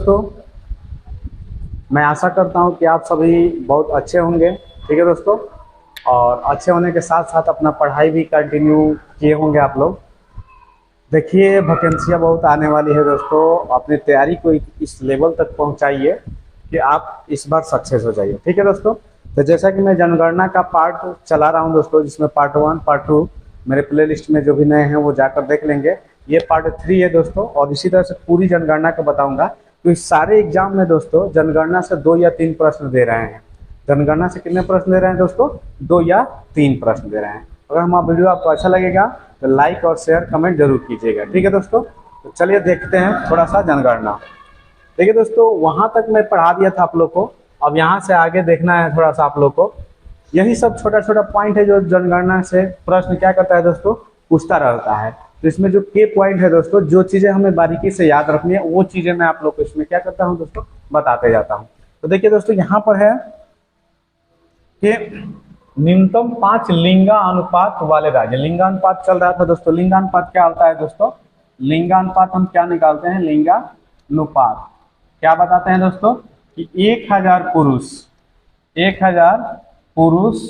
दोस्तों, मैं आशा करता हूं कि आप सभी बहुत अच्छे होंगे। ठीक है दोस्तों, और अच्छे होने के साथ साथ अपना पढ़ाई भी कंटिन्यू किए होंगे आप लोग। देखिए, वैकेंसियाँ बहुत आने वाली है दोस्तों, अपनी तैयारी को इस लेवल तक पहुंचाइए कि आप इस बार सक्सेस हो जाइए। ठीक है दोस्तों, तो जैसा कि मैं जनगणना का पार्ट चला रहा हूं दोस्तों, जिसमें पार्ट 1 पार्ट 2 मेरे प्ले लिस्ट में जो भी नए हैं वो जाकर देख लेंगे। ये पार्ट 3 है दोस्तों, और इसी तरह से पूरी जनगणना का बताऊंगा। तो इस सारे एग्जाम में दोस्तों जनगणना से 2 या 3 प्रश्न दे रहे हैं। जनगणना से कितने प्रश्न दे रहे हैं दोस्तों? 2 या 3 प्रश्न दे रहे हैं। अगर हमारा वीडियो आपको अच्छा लगेगा तो लाइक और शेयर कमेंट जरूर कीजिएगा। ठीक है दोस्तों, तो चलिए देखते हैं थोड़ा सा जनगणना। देखिए दोस्तों, वहां तक मैं पढ़ा दिया था आप लोग को, अब यहाँ से आगे देखना है थोड़ा सा आप लोग को। यही सब छोटा छोटा पॉइंट है जो जनगणना से प्रश्न क्या करता है दोस्तों, पूछता रहता है। तो इसमें जो के पॉइंट है दोस्तों, जो चीजें हमें बारीकी से याद रखनी है वो चीजें मैं आप लोग को इसमें क्या करता हूँ दोस्तों, बताते जाता हूँ। तो देखिए दोस्तों, यहाँ पर है कि न्यूनतम 5 लिंगानुपात वाले राज्य। लिंगानुपात चल रहा था दोस्तों। लिंगानुपात क्या होता है दोस्तों? लिंगानुपात हम क्या निकालते हैं? लिंगानुपात क्या बताते हैं दोस्तों कि 1000 पुरुष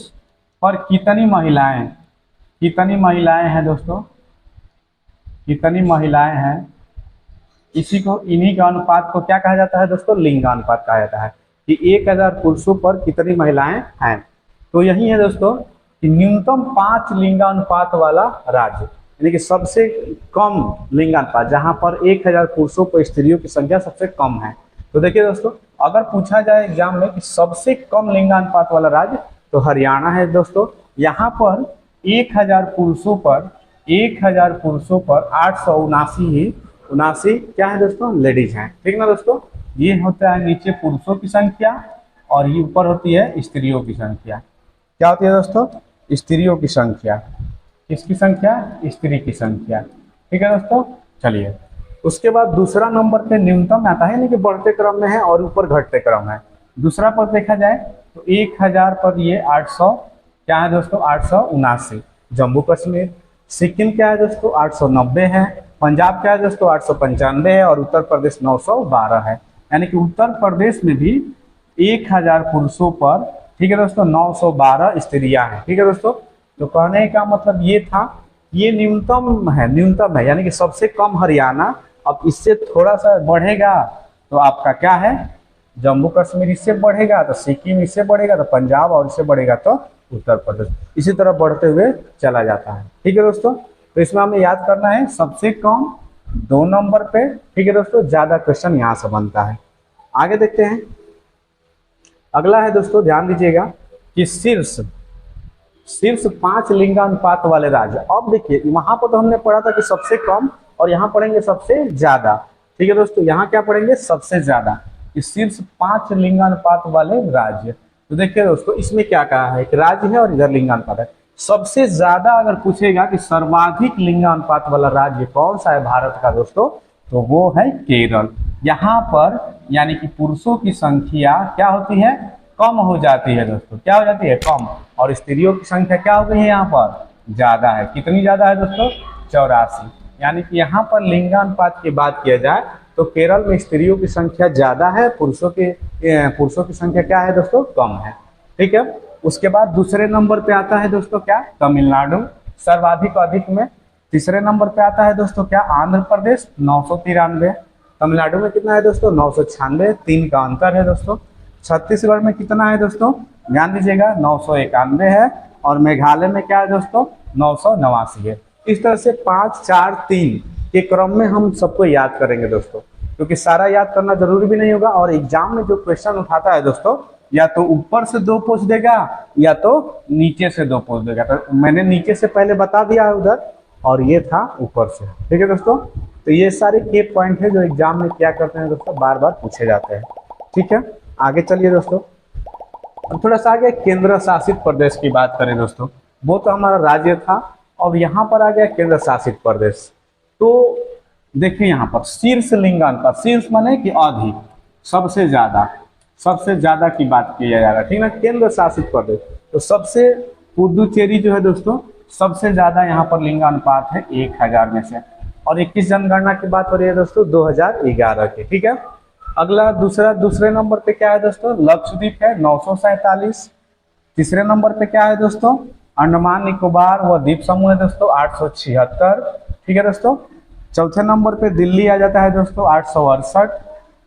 पर कितनी महिलाएं, हैं दोस्तों, कितनी महिलाएं हैं, इसी को, इन्हीं का अनुपात को क्या कहा जाता है दोस्तों? लिंगानुपात कहा जाता है कि 1000 पुरुषों पर कितनी महिलाएं हैं। तो यही है दोस्तों कि न्यूनतम 5 लिंगानुपात वाला राज्य, यानी कि सबसे कम लिंगानुपात, जहां पर 1000 पुरुषों पर स्त्रियों की संख्या सबसे कम है। तो देखिए दोस्तों, अगर पूछा जाए एग्जाम में कि सबसे कम लिंगानुपात वाला राज्य, तो हरियाणा है दोस्तों। यहाँ पर 1000 पुरुषों पर 879 क्या है दोस्तों? लेडीज हैं। ठीक ना दोस्तों, ये होता है नीचे पुरुषों की संख्या और ये ऊपर होती है स्त्रियों की संख्या। क्या होती है दोस्तों? स्त्रियों की संख्या। किसकी संख्या? स्त्री की संख्या। ठीक है दोस्तों, चलिए उसके बाद दूसरा नंबर पे न्यूनतम आता है, यानी कि बढ़ते क्रम में है और ऊपर घटते क्रम है। दूसरा पर देखा जाए तो 1000 पर ये 800 क्या है दोस्तों? 879 जम्मू कश्मीर। सिक्किम क्या है दोस्तों? 890 है। पंजाब क्या है दोस्तों? 895 है। और उत्तर प्रदेश 912 है। यानी कि उत्तर प्रदेश में भी 1000 पुरुषों पर, ठीक है दोस्तों, 912 स्त्रियां हैं। ठीक है दोस्तों, तो कहने का मतलब ये था, ये न्यूनतम है, यानी कि सबसे कम हरियाणा। अब इससे थोड़ा सा बढ़ेगा तो आपका क्या है? जम्मू कश्मीर। इससे बढ़ेगा तो सिक्किम, इससे बढ़ेगा तो पंजाब, और इससे बढ़ेगा तो उत्तर प्रदेश। इसी तरह बढ़ते हुए चला जाता है। ठीक है दोस्तों, तो इसमें हमें याद करना है सबसे कम 2 नंबर पे। ठीक है दोस्तों, ज्यादा क्वेश्चन यहाँ से बनता है। आगे देखते हैं, अगला है दोस्तों, ध्यान दीजिएगा कि शीर्ष 5 लिंगानुपात वाले राज्य। अब देखिए, वहां पर तो हमने पढ़ा था कि सबसे कम, और यहाँ पढ़ेंगे सबसे ज्यादा। ठीक है दोस्तों, यहाँ क्या पढ़ेंगे? सबसे ज्यादा। शीर्ष 5 लिंगानुपात वाले राज्य। तो देखिए दोस्तों, इसमें क्या कहा है? एक राज्य है और इधर लिंगानुपात है। सबसे ज्यादा अगर पूछेगा कि सर्वाधिक लिंगानुपात वाला राज्य कौन सा है भारत का दोस्तों, तो वो है केरल। यहाँ पर यानी कि पुरुषों की संख्या क्या होती है? कम हो जाती है दोस्तों। क्या हो जाती है? कम। और स्त्रियों की संख्या क्या हो गई है? यहाँ पर ज्यादा है। कितनी ज्यादा है दोस्तों? 84। यानी कि यहाँ पर लिंगानुपात की बात किया जाए तो केरल में स्त्रियों की संख्या ज्यादा है, पुरुषों की संख्या क्या है दोस्तों? कम है। ठीक है, उसके बाद दूसरे नंबर पे आता है दोस्तों क्या? तमिलनाडु, सर्वाधिक अधिक में। तीसरे नंबर पे आता है दोस्तों क्या? आंध्र प्रदेश, 993। तमिलनाडु में कितना है दोस्तों? 996, 3 का अंतर है दोस्तों। छत्तीसगढ़ में कितना है दोस्तों? ध्यान दीजिएगा, 991 है। और मेघालय में क्या है दोस्तों? 989 है। इस तरह से 5, 4, 3 के क्रम में हम सबको याद करेंगे दोस्तों, क्योंकि सारा याद करना जरूरी भी नहीं होगा। और एग्जाम में जो क्वेश्चन उठाता है दोस्तों, या तो ऊपर से 2 पूछ देगा या तो नीचे से 2 पूछ देगा। तो मैंने नीचे से पहले बता दिया है उधर, और ये था ऊपर से। ठीक है दोस्तों, तो ये सारे के पॉइंट है जो एग्जाम में क्या करते हैं दोस्तों, बार बार पूछे जाते हैं। ठीक है, आगे चलिए दोस्तों, थोड़ा सा आगे केंद्र शासित प्रदेश की बात करें दोस्तों। वो तो हमारा राज्य था, और यहाँ पर आ गया केंद्र शासित प्रदेश। तो देखिए यहाँ पर शीर्ष लिंगानुपात, शीर्ष माने कि अधिक, सबसे ज्यादा की बात किया जा रहा है। ठीक है, केंद्र शासित प्रदेश। तो सबसे पुदुचेरी जो है दोस्तों, सबसे ज्यादा यहाँ पर लिंगानुपात है 1000 में से। और 21 जनगणना की बात हो रही है दोस्तों 2011 की। ठीक है, अगला दूसरे नंबर पे क्या है दोस्तों, लक्षद्वीप है 947। तीसरे नंबर पे क्या है दोस्तों, अंडमान निकोबार व द्वीप समूह है दोस्तों 876। ठीक है दोस्तों। चौथे नंबर पे दिल्ली आ जाता है दोस्तों 868।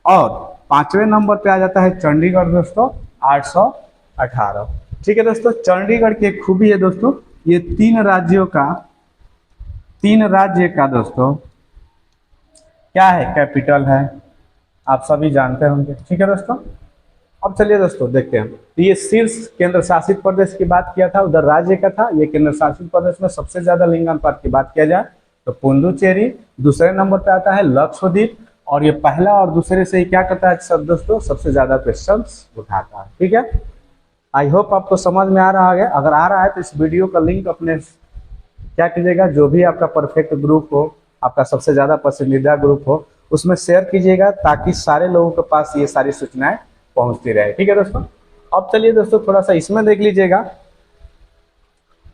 और पांचवें नंबर पे आ जाता है चंडीगढ़ दोस्तों 818। ठीक है दोस्तों। चंडीगढ़ की एक खूबी है दोस्तों, ये तीन राज्य का दोस्तों क्या है, कैपिटल है, आप सभी जानते होंगे। ठीक है दोस्तों। अब चलिए दोस्तों देखते हैं, तो ये शीर्ष केंद्र शासित प्रदेश की बात किया था, उधर राज्य का था, ये केंद्र शासित प्रदेश में सबसे ज्यादा लिंगानुपात की बात किया जाए तो पुडुचेरी। दूसरे नंबर पे आता है लक्षद्वीप, और ये पहला और दूसरे से ही क्या करता है सब दोस्तों, सबसे ज्यादा क्वेश्चन उठाता है। ठीक है। आई होप आपको समझ में आ रहा है। अगर आ रहा है तो इस वीडियो का लिंक अपने क्या कीजिएगा, जो भी आपका परफेक्ट ग्रुप हो, आपका सबसे ज्यादा पसंदीदा ग्रुप हो, उसमें शेयर कीजिएगा ताकि सारे लोगों के पास ये सारी सूचनाएं पहुंचती रहे। ठीक है दोस्तों। अब चलिए दोस्तों थोड़ा सा इसमें देख लीजिएगा,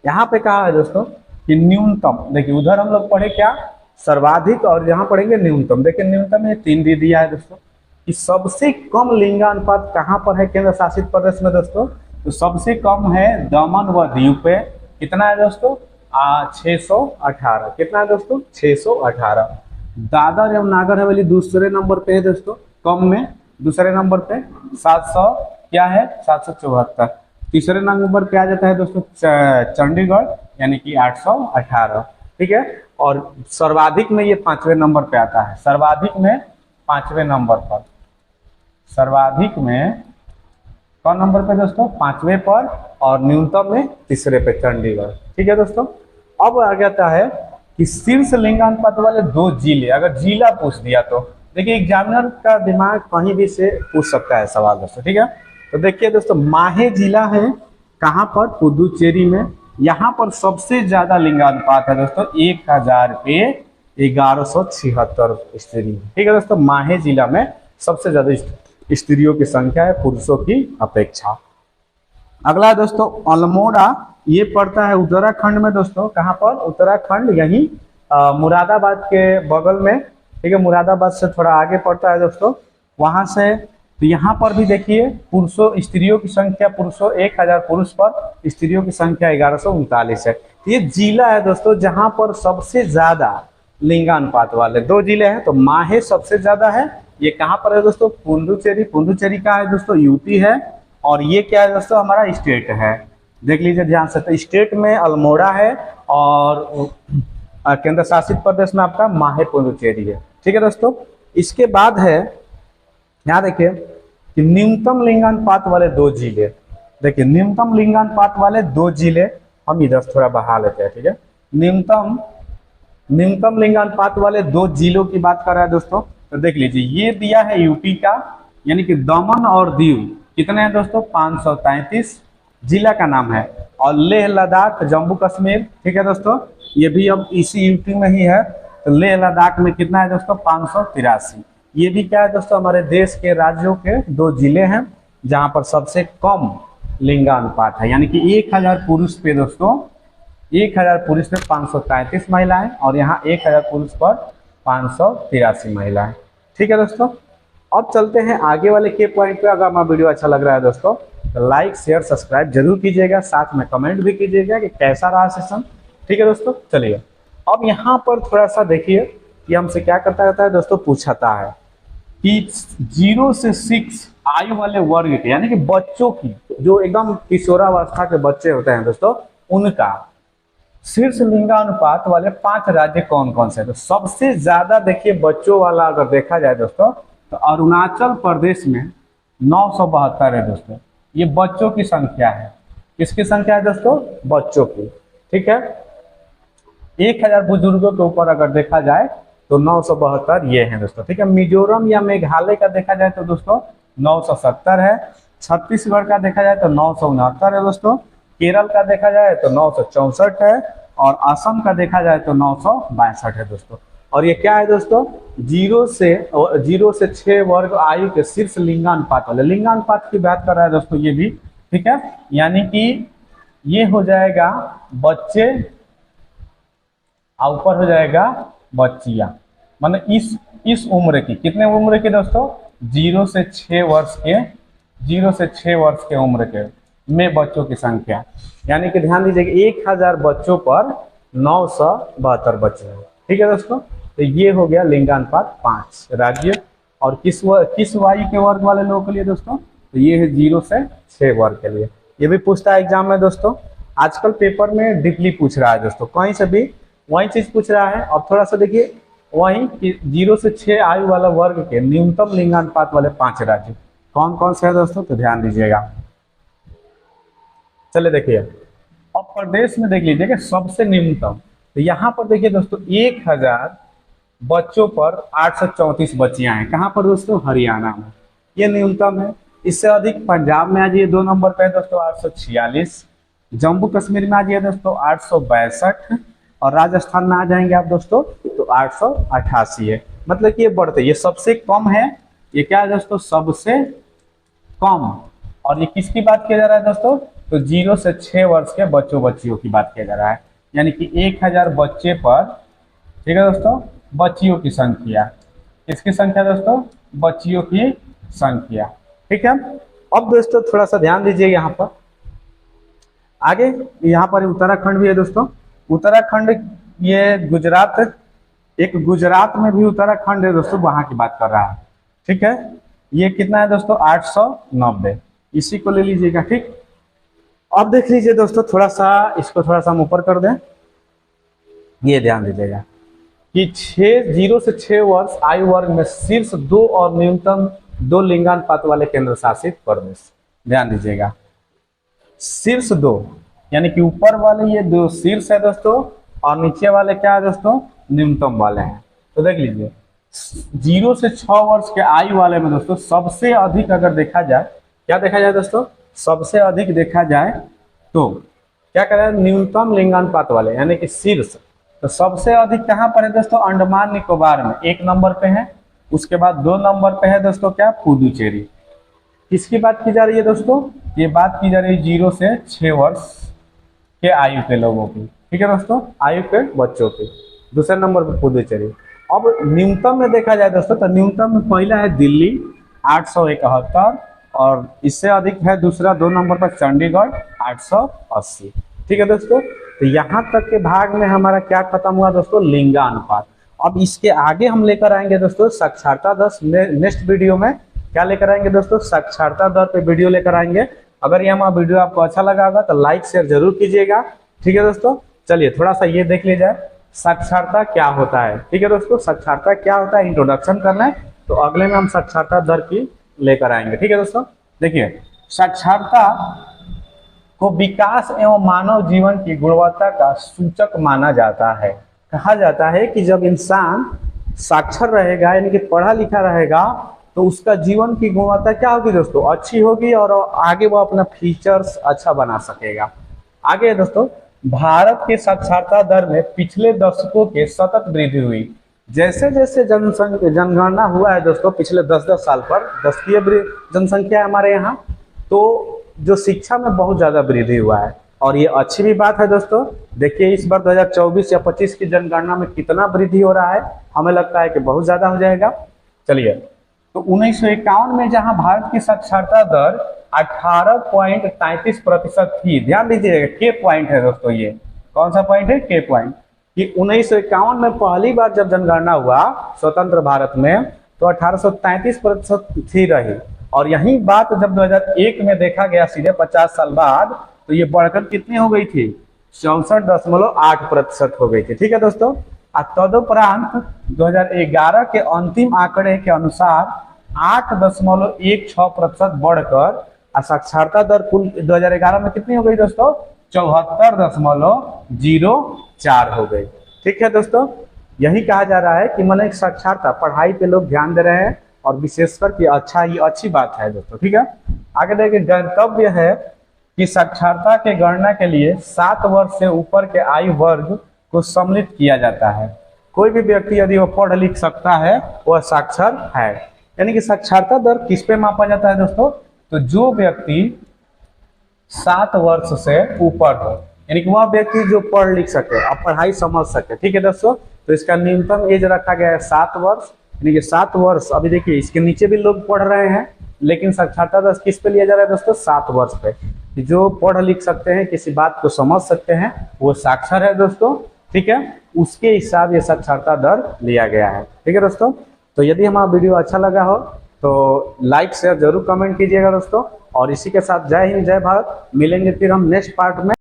यहाँ पे कहा है दोस्तों कि न्यूनतम। देखिए उधर हम लोग पढ़े क्या, सर्वाधिक, और यहाँ पढ़ेंगे न्यूनतम। देखिए न्यूनतम ये 3 दे दिया है दोस्तों कि सबसे कम लिंगानुपात कहाँ पर है केंद्र शासित प्रदेश में दोस्तों, तो सबसे कम है दमन व दीव पे। कितना है दोस्तों, 618। कितना है दोस्तों, 618। दादर एवं नागर हवेली दूसरे नंबर पे है दोस्तों, कम में दूसरे नंबर पे 700 क्या है 774। तीसरे नंबर पे आ जाता है दोस्तों चंडीगढ़ यानी कि 818। ठीक है। और सर्वाधिक में ये 5वें नंबर पे आता है, सर्वाधिक में 5वें नंबर पर, सर्वाधिक में कौन नंबर पे दोस्तों, 5वें पर, और न्यूनतम में तीसरे पे चंडीगढ़। ठीक है दोस्तों। अब आ जाता है कि शीर्ष लिंगानुपात वाले 2 जिले, अगर जिला पूछ दिया तो देखिए एग्जामिनर का दिमाग कहीं भी से पूछ सकता है सवाल दोस्तों। ठीक है। तो देखिए दोस्तों माहे जिला है कहाँ पर, पुदुचेरी में। यहाँ पर सबसे ज्यादा लिंगानुपात है दोस्तों 1000 पे 1176 स्त्री। ठीक है दोस्तों। माहे जिला में सबसे ज्यादा स्त्रियों की संख्या है पुरुषों की अपेक्षा। अगला दोस्तों अल्मोड़ा, ये पड़ता है उत्तराखंड में दोस्तों। कहाँ पर, उत्तराखंड, यही मुरादाबाद के बगल में। ठीक है। मुरादाबाद से थोड़ा आगे पड़ता है दोस्तों, वहां से। तो यहाँ पर भी देखिए पुरुषों स्त्रियों की संख्या, पुरुषों 1000 पुरुष पर, स्त्रियों की संख्या 1139 है। ये जिला है दोस्तों जहां पर सबसे ज्यादा लिंगानुपात वाले 2 जिले हैं। तो माहे सबसे ज्यादा है, ये कहाँ पर है दोस्तों, पुडुचेरी। पुडुचेरी का है दोस्तों यूपी है, और ये क्या है दोस्तों हमारा स्टेट है। देख लीजिए ध्यान से, तो स्टेट में अल्मोड़ा है और केंद्र शासित प्रदेश में आपका माहे पुडुचेरी है। ठीक है दोस्तों। इसके बाद है, यहाँ देखिए कि न्यूनतम लिंगानुपात वाले 2 जिले। देखिए न्यूनतम लिंगानुपात वाले 2 जिले, हम इधर थोड़ा बढ़ा लेते हैं। ठीक है। न्यूनतम लिंगानुपात वाले 2 जिलों की बात कर रहा है दोस्तों। तो देख लीजिए ये दिया है यूपी का, यानी कि दमन और दीव। कितने हैं दोस्तों, 533 जिला का नाम है। और लेह लद्दाख जम्मू कश्मीर, ठीक है दोस्तों, ये भी अब इसी यूपी में ही है। तो लेह लद्दाख में कितना है दोस्तों, 583। ये भी क्या है दोस्तों, हमारे देश के राज्यों के 2 जिले हैं जहां पर सबसे कम लिंगानुपात है, यानी कि 1000 पुरुष पे दोस्तों, 1000 पुरुष पे 533 महिलाएं, और यहाँ 1000 पुरुष पर 583 महिलाएं। ठीक है दोस्तों। अब चलते हैं आगे वाले के पॉइंट पे। अगर हमारा वीडियो अच्छा लग रहा है दोस्तों तो लाइक शेयर सब्सक्राइब जरूर कीजिएगा, साथ में कमेंट भी कीजिएगा कि कैसा रहा सेशन। ठीक है दोस्तों। चलिए अब यहाँ पर थोड़ा सा देखिए कि हमसे क्या करता रहता है दोस्तों, पूछता है कि 0 से 6 आयु वाले वर्ग के, यानी कि बच्चों की, जो एकदम किशोरावस्था के बच्चे होते हैं दोस्तों, उनका शीर्ष लिंगानुपात वाले 5 राज्य कौन कौन से। तो सबसे ज्यादा देखिए बच्चों वाला अगर देखा जाए दोस्तों तो अरुणाचल प्रदेश में 972 है दोस्तों। ये बच्चों की संख्या है। किसकी संख्या है दोस्तों, बच्चों की। ठीक है। 1000 बुजुर्गों के ऊपर अगर देखा जाए तो 972 ये है दोस्तों। ठीक है। मिजोरम या मेघालय का देखा जाए तो दोस्तों 970 है। छत्तीसगढ़ का देखा जाए तो 969 है दोस्तों। केरल का देखा जाए तो 964 है, और असम का देखा जाए तो 962 है दोस्तों। और ये क्या है दोस्तों, 0 से 6 वर्ग आयु के शीर्ष लिंगानुपात वाले, लिंगानुपात की बात कर रहा है दोस्तों ये भी। ठीक है। यानी कि ये हो जाएगा बच्चे और ऊपर हो जाएगा बच्चियां, मतलब इस उम्र की, कितने उम्र की दोस्तों, जीरो से 6 वर्ष के उम्र के में बच्चों की संख्या, यानी कि ध्यान दीजिए 1000 बच्चों पर 972 बच्चे हैं। ठीक है दोस्तों, तो ये हो गया लिंगानुपात 5 राज्य। और किस वायु के वर्ग वाले लोगों के लिए दोस्तों, तो ये है 0 से 6 वर्ग के लिए। ये भी पूछता है एग्जाम में दोस्तों, आजकल पेपर में डीपली पूछ रहा है दोस्तों, कहीं से भी वही चीज पूछ रहा है। अब थोड़ा सा देखिए वही कि 0 से 6 आयु वाला वर्ग के न्यूनतम लिंगानुपात वाले 5 राज्य कौन कौन से है दोस्तों, तो ध्यान दीजिएगा। चलिए देखिए, अब प्रदेश में देख लीजिएगा सबसे न्यूनतम, तो यहाँ पर देखिए दोस्तों 1000 बच्चों पर 834 बच्चियां हैं। कहाँ पर दोस्तों, हरियाणा में, ये न्यूनतम है। इससे अधिक पंजाब में आ जाइए 2 नंबर पे दोस्तों 846, जम्मू कश्मीर में आ जाइए दोस्तों 862, और राजस्थान में आ जाएंगे आप दोस्तों तो 888 है। मतलब कि ये बढ़ते, ये सबसे कम है, ये क्या है दोस्तों, सबसे कम। और ये किसकी बात किया जा रहा है दोस्तों, तो 0 से 6 वर्ष के बच्चों बच्चियों की बात किया जा रहा है, यानी कि 1000 बच्चे पर, ठीक है दोस्तों, बच्चियों की संख्या, किसकी संख्या दोस्तों, बच्चियों की संख्या। ठीक है, अब दोस्तों थोड़ा सा ध्यान दीजिए यहाँ पर आगे, यहाँ पर उत्तराखंड भी है दोस्तों। उत्तराखंड ये गुजरात, एक गुजरात में भी उत्तराखंड है दोस्तों, वहां की बात कर रहा है। ठीक है, ये कितना है दोस्तों, 890, इसी को ले लीजिएगा। ठीक, अब देख लीजिए दोस्तों, थोड़ा सा इसको थोड़ा सा हम ऊपर कर दें, ये ध्यान दीजिएगा कि 0 से 6 वर्ष आयु वर्ग में शीर्ष 2 और न्यूनतम 2 लिंगानुपात वाले केंद्र शासित प्रदेश। ध्यान दीजिएगा, शीर्ष 2, यानी कि ऊपर वाले ये 2 शीर्ष है दोस्तों, और नीचे वाले क्या है दोस्तों, न्यूनतम वाले हैं। तो देख लीजिए 0 से 6 वर्ष के आयु वाले में दोस्तों सबसे अधिक अगर देखा जाए, क्या देखा जाए दोस्तों, सबसे अधिक देखा जाए तो क्या करें, न्यूनतम लिंगानुपात वाले यानी कि शीर्ष। तो सबसे अधिक कहाँ पर है दोस्तों, अंडमान निकोबार में 1 नंबर पे है। उसके बाद 2 नंबर पे है दोस्तों क्या, पुदुचेरी। किसकी बात की जा रही है दोस्तों, ये बात की जा रही है 0 से 6 वर्ष के आयु के लोगों की। ठीक है दोस्तों, आयु के बच्चों की। दूसरे नंबर पर पुदुचेरी। अब न्यूनतम में देखा जाए दोस्तों, तो न्यूनतम में पहला है दिल्ली 871, और इससे अधिक है दूसरा 2 नंबर पर चंडीगढ़ 880। ठीक है दोस्तों, तो यहाँ तक के भाग में हमारा क्या खत्म हुआ दोस्तों, लिंगानुपात। अब इसके आगे हम लेकर आएंगे दोस्तों साक्षरता दर। नेक्स्ट वीडियो में क्या लेकर आएंगे दोस्तों, साक्षरता दर पे वीडियो लेकर आएंगे। अगर ये हमारा वीडियो आपको अच्छा लगा होगा तो लाइक शेयर जरूर कीजिएगा। ठीक है दोस्तों, चलिए थोड़ा सा ये देख लीजिए साक्षरता क्या होता है। ठीक है दोस्तों, साक्षरता क्या होता है इंट्रोडक्शन करना है, तो अगले में हम साक्षरता दर की लेकर आएंगे। ठीक है दोस्तों, देखिए साक्षरता को विकास एवं मानव जीवन की गुणवत्ता का सूचक माना जाता है। कहा जाता है कि जब इंसान साक्षर रहेगा यानी कि पढ़ा लिखा रहेगा तो उसका जीवन की गुणवत्ता क्या होगी दोस्तों, अच्छी होगी, और आगे वो अपना फीचर्स अच्छा बना सकेगा। आगे दोस्तों, भारत के साक्षरता दर में पिछले दशकों के सतत वृद्धि हुई। जैसे जैसे जनगणना हुआ है दोस्तों पिछले 10-10 साल पर, 10 की जनसंख्या है हमारे यहाँ, तो जो शिक्षा में बहुत ज्यादा वृद्धि हुआ है, और ये अच्छी भी बात है दोस्तों। देखिए इस बार 2024 या 25 की जनगणना में कितना वृद्धि हो रहा है, हमें लगता है कि बहुत ज्यादा हो जाएगा। चलिए, तो 1951 में जहां भारत की साक्षरता दर 18.33% थी, ध्यान दीजिएगा के पॉइंट है दोस्तों, ये कौन सा पॉइंट है, के पॉइंट, कि 1951 में पहली बार जब जनगणना हुआ स्वतंत्र भारत में तो 1833% थी रही, और यही बात जब 2001 में देखा गया सीधे 50 साल बाद, तो ये बढ़कर कितनी हो गई थी, 64.8% हो गई थी। ठीक है दोस्तों, तदुपरांत 2011 के अंतिम आंकड़े के अनुसार 8.16% बढ़कर साक्षरता दर कुल 2011 में कितनी हो गई दोस्तों, 74.04 हो गई। ठीक है दोस्तों, यही कहा जा रहा है कि मैंने साक्षरता पढ़ाई पे लोग ध्यान दे रहे हैं, और विशेषकर कि अच्छा, ये अच्छी बात है दोस्तों। ठीक है, आगे देखिए, गंतव्य है कि साक्षरता के गणना के लिए 7 वर्ष से ऊपर के आयु वर्ग को सम्मिलित किया जाता है। कोई भी व्यक्ति यदि वो पढ़ लिख सकता है वह साक्षर है। यानी कि साक्षरता दर किस पे मापा जाता है दोस्तों, तो जो व्यक्ति 7 वर्ष से ऊपर हो, यानी कि वह व्यक्ति जो पढ़ लिख सके और पढ़ाई समझ सके। ठीक है दोस्तों, तो इसका न्यूनतम एज रखा गया है 7 वर्ष, यानी कि 7 वर्ष। अभी देखिए इसके नीचे भी लोग पढ़ रहे हैं, लेकिन साक्षरता दर किस पे लिया जा रहा है दोस्तों? 7 वर्ष पे। जो पढ़ लिख सकते हैं, किसी बात को समझ सकते हैं, वो साक्षर है दोस्तों, ठीक है। उसके हिसाब ये साक्षरता दर लिया गया है, ठीक है दोस्तों। तो यदि हमारा वीडियो अच्छा लगा हो तो लाइक शेयर जरूर कमेंट कीजिएगा दोस्तों। और इसी के साथ जय हिंद जय भारत। मिलेंगे फिर हम नेक्स्ट पार्ट में।